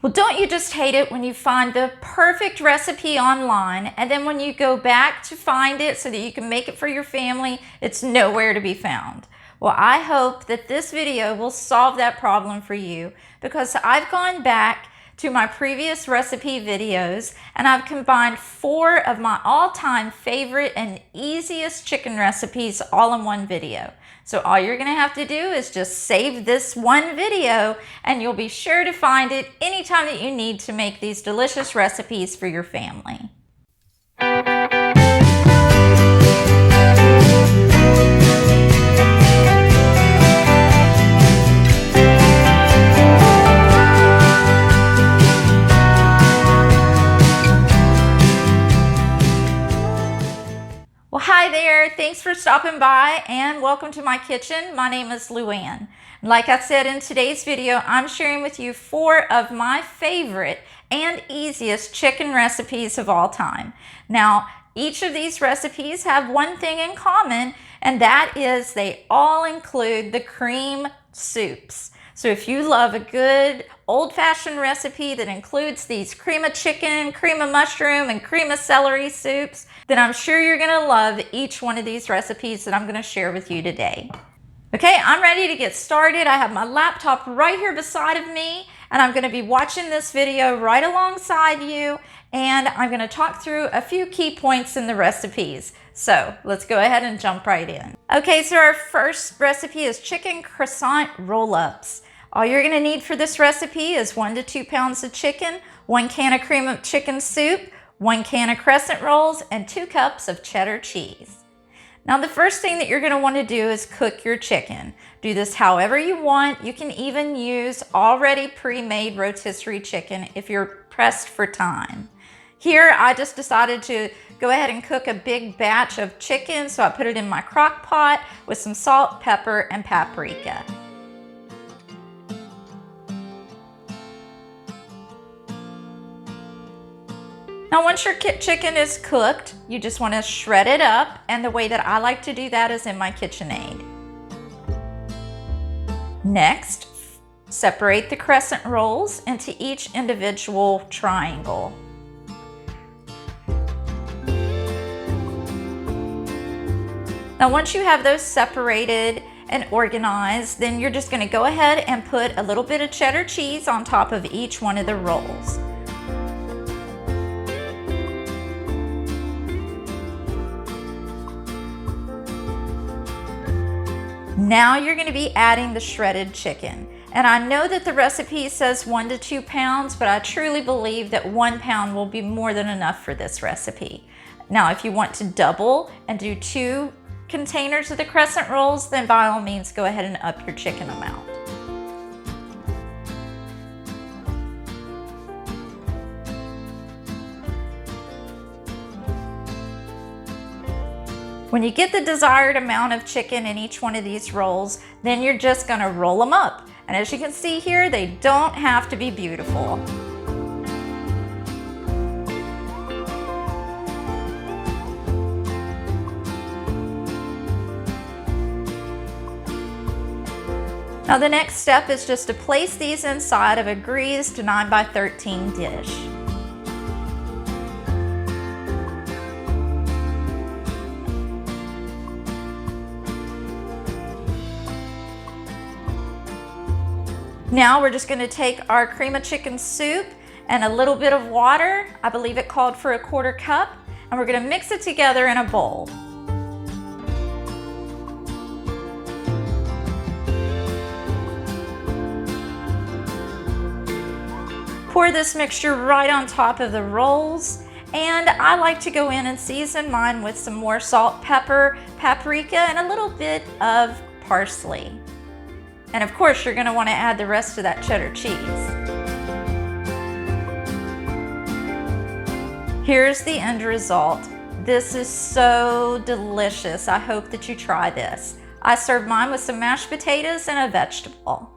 Well, don't you just hate it when you find the perfect recipe online and then when you go back to find it so that you can make it for your family, it's nowhere to be found? Well, I hope that this video will solve that problem for you because I've gone back to my previous recipe videos and I've combined 4 of my all-time favorite and easiest chicken recipes all in one video. So all you're gonna have to do is just save this one video and you'll be sure to find it anytime that you need to make these delicious recipes for your family. Well, hi there. Thanks for stopping by and welcome to my kitchen. My name is Luann. Like I said in today's video, I'm sharing with you 4 of my favorite and easiest chicken recipes of all time. Now, each of these recipes have one thing in common, and that is they all include the cream soups. So if you love a good old-fashioned recipe that includes these cream of chicken, cream of mushroom, and cream of celery soups, then I'm sure you're gonna love each one of these recipes that I'm gonna share with you today. Okay, I'm ready to get started. I have my laptop right here beside of me, and I'm gonna be watching this video right alongside you, and I'm gonna talk through a few key points in the recipes. So let's go ahead and jump right in. Okay, so our first recipe is chicken crescent roll-ups. All you're gonna need for this recipe is 1 to 2 pounds of chicken, 1 can of cream of chicken soup, 1 can of crescent rolls, and 2 cups of cheddar cheese. Now the first thing that you're gonna wanna do is cook your chicken. Do this however you want. You can even use already pre-made rotisserie chicken if you're pressed for time. Here, I just decided to go ahead and cook a big batch of chicken, so I put it in my crock pot with some salt, pepper, and paprika. Now, once your chicken is cooked, you just want to shred it up, and the way that I like to do that is in my KitchenAid. Next, separate the crescent rolls into each individual triangle. Now, once you have those separated and organized, then you're just going to go ahead and put a little bit of cheddar cheese on top of each one of the rolls. Now you're going to be adding the shredded chicken. And I know that the recipe says 1 to 2 pounds, but I truly believe that 1 pound will be more than enough for this recipe. Now, if you want to double and do 2 containers of the crescent rolls, then by all means go ahead and up your chicken amount. When you get the desired amount of chicken in each one of these rolls, then you're just gonna roll them up. And as you can see here, they don't have to be beautiful. Now the next step is just to place these inside of a greased 9 by 13 dish. Now we're just going to take our cream of chicken soup and a little bit of water. I believe it called for 1/4 cup, and we're going to mix it together in a bowl. Pour this mixture right on top of the rolls, and I like to go in and season mine with some more salt, pepper, paprika, and a little bit of parsley. And of course, you're going to want to add the rest of that cheddar cheese. Here's the end result. This is so delicious. I hope that you try this. I served mine with some mashed potatoes and a vegetable.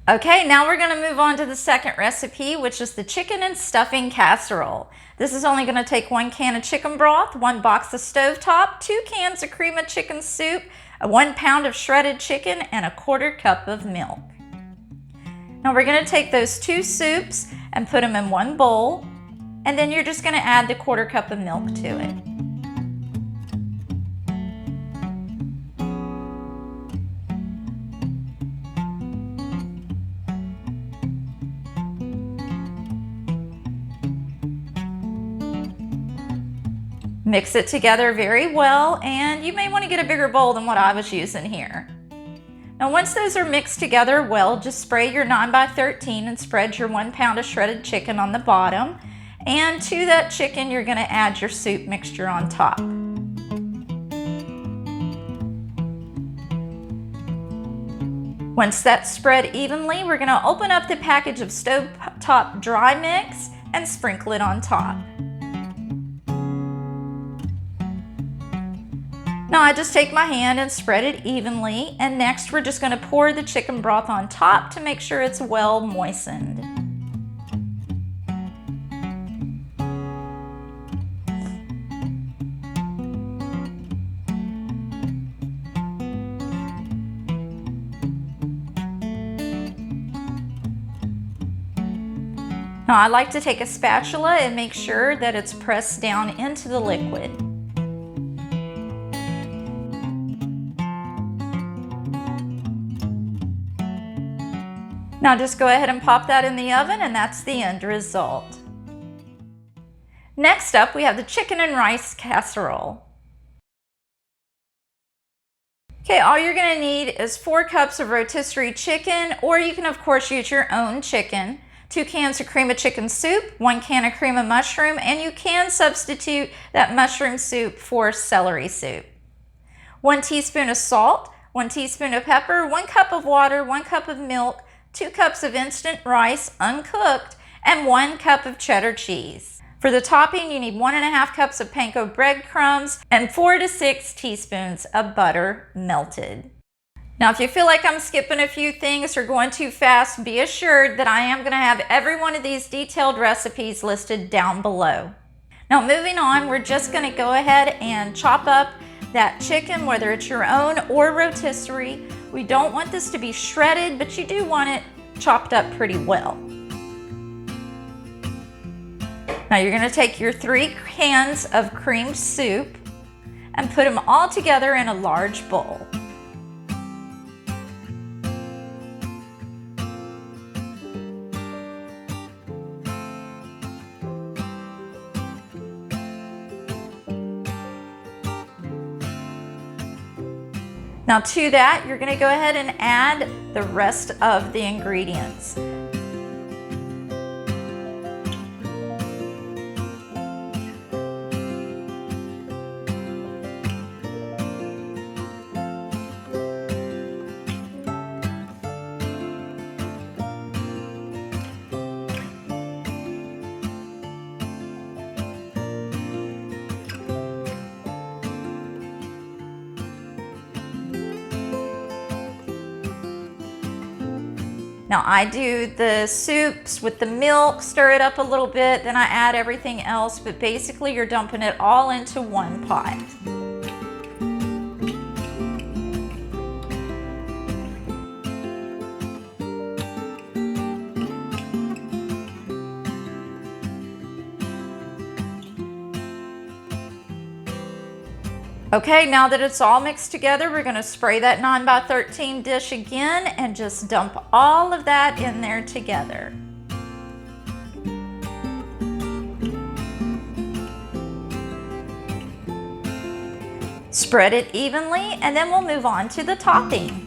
Okay, now we're going to move on to the second recipe, which is the chicken and stuffing casserole. This is only going to take 1 can of chicken broth, 1 box of stovetop, 2 cans of cream of chicken soup, 1 pound of shredded chicken, and 1/4 cup of milk. Now we're going to take those 2 soups and put them in one bowl, and then you're just going to add the 1/4 cup of milk to it. Mix it together very well, and you may want to get a bigger bowl than what I was using here. Now once those are mixed together well, just spray your 9x13 and spread your 1 pound of shredded chicken on the bottom. And to that chicken, you're going to add your soup mixture on top. Once that's spread evenly, we're going to open up the package of stovetop dry mix and sprinkle it on top. Now I just take my hand and spread it evenly, and next we're just going to pour the chicken broth on top to make sure it's well moistened. Now I like to take a spatula and make sure that it's pressed down into the liquid. Now just go ahead and pop that in the oven, and that's the end result. Next up, we have the chicken and rice casserole. Okay, all you're going to need is 4 cups of rotisserie chicken, or you can of course use your own chicken, 2 cans of cream of chicken soup, 1 can of cream of mushroom, and you can substitute that mushroom soup for celery soup. 1 teaspoon of salt, 1 teaspoon of pepper, 1 cup of water, 1 cup of milk, 2 cups of instant rice uncooked, and 1 cup of cheddar cheese. For the topping, you need 1½ cups of panko breadcrumbs and 4 to 6 teaspoons of butter melted. Now, if you feel like I'm skipping a few things or going too fast, be assured that I am going to have every one of these detailed recipes listed down below. Now, moving on, we're just going to go ahead and chop up that chicken, whether it's your own or rotisserie. We don't want this to be shredded, but you do want it chopped up pretty well. Now you're going to take your 3 cans of creamed soup and put them all together in a large bowl. Now to that, you're going to go ahead and add the rest of the ingredients. Now I do the soups with the milk, stir it up a little bit, then I add everything else, but basically you're dumping it all into one pot. Okay, now that it's all mixed together, we're going to spray that 9x13 dish again and just dump all of that in there together. Spread it evenly, and then we'll move on to the topping.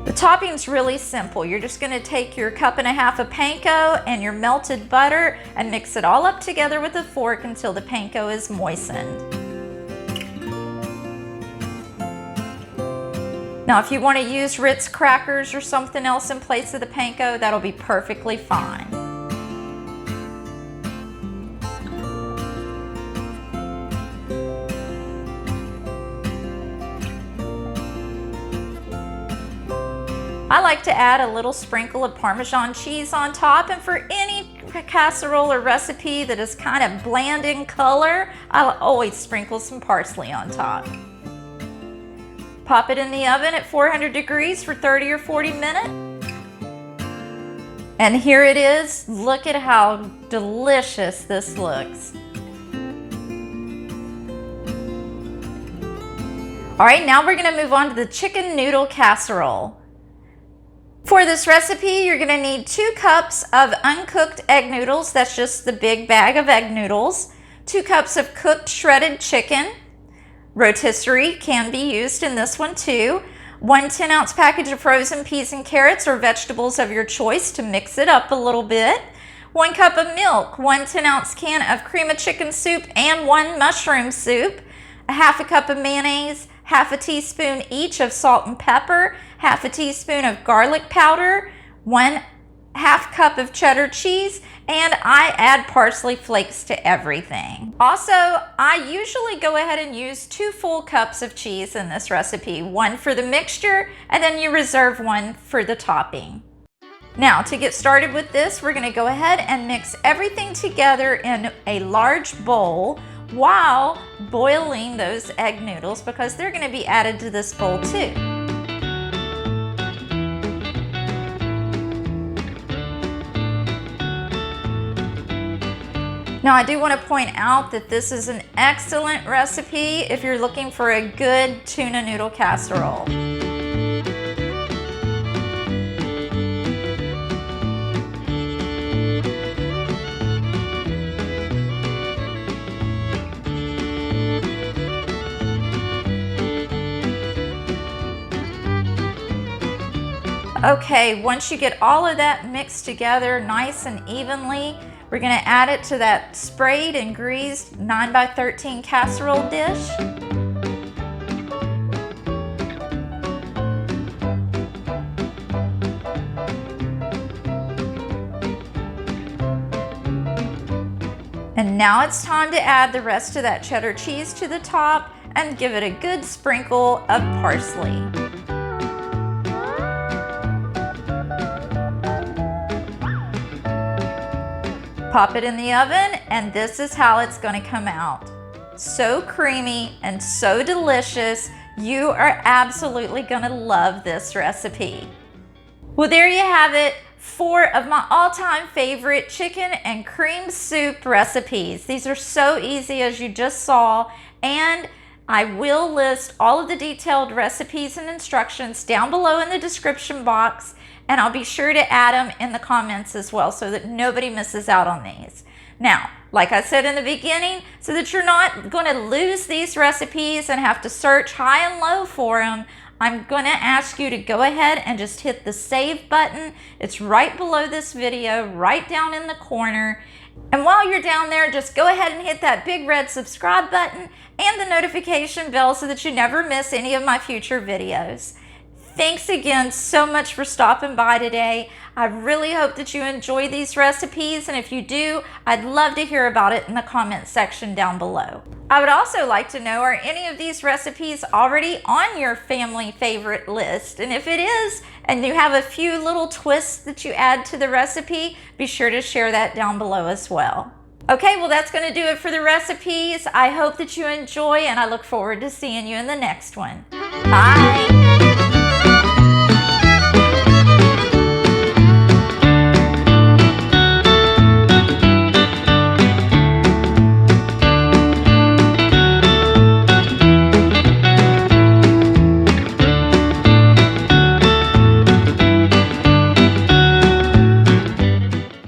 The topping's really simple. You're just going to take your 1.5 cups of panko and your melted butter and mix it all up together with a fork until the panko is moistened. Now if you want to use Ritz crackers or something else in place of the panko, that'll be perfectly fine. I like to add a little sprinkle of Parmesan cheese on top, and for any casserole or recipe that is kind of bland in color, I'll always sprinkle some parsley on top. Pop it in the oven at 400 degrees for 30 or 40 minutes. And here it is. Look at how delicious this looks. All right, now we're gonna move on to the chicken noodle casserole. For this recipe, you're gonna need 2 cups of uncooked egg noodles. That's just the big bag of egg noodles. 2 cups of cooked shredded chicken. Rotisserie can be used in this one too. 1 10-ounce package of frozen peas and carrots or vegetables of your choice to mix it up a little bit. 1 cup of milk, 1 10-ounce can of cream of chicken soup and 1 mushroom soup, a half a cup of mayonnaise, half a teaspoon each of salt and pepper, half a teaspoon of garlic powder, 1/2 cup of cheddar cheese, and I add parsley flakes to everything. Also, I usually go ahead and use 2 full cups of cheese in this recipe, 1 for the mixture, and then you reserve 1 for the topping. Now, to get started with this, we're gonna go ahead and mix everything together in a large bowl while boiling those egg noodles because they're gonna be added to this bowl too. Now, I do want to point out that this is an excellent recipe if you're looking for a good tuna noodle casserole. Okay, once you get all of that mixed together nice and evenly, we're gonna add it to that sprayed and greased 9x13 casserole dish. And now it's time to add the rest of that cheddar cheese to the top and give it a good sprinkle of parsley. Pop it in the oven, and this is how it's going to come out. So creamy and so delicious. You are absolutely going to love this recipe. Well, there you have it. 4 of my all-time favorite chicken and cream soup recipes. These are so easy, as you just saw, and I will list all of the detailed recipes and instructions down below in the description box, and I'll be sure to add them in the comments as well so that nobody misses out on these. Now, like I said in the beginning, so that you're not going to lose these recipes and have to search high and low for them, I'm going to ask you to go ahead and just hit the save button. It's right below this video, right down in the corner. And while you're down there, just go ahead and hit that big red subscribe button and the notification bell so that you never miss any of my future videos. Thanks again so much for stopping by today. I really hope that you enjoy these recipes, and if you do, I'd love to hear about it in the comment section down below. I would also like to know, are any of these recipes already on your family favorite list? And if it is, and you have a few little twists that you add to the recipe, be sure to share that down below as well. Okay, well that's going to do it for the recipes. I hope that you enjoy, and I look forward to seeing you in the next one. Bye!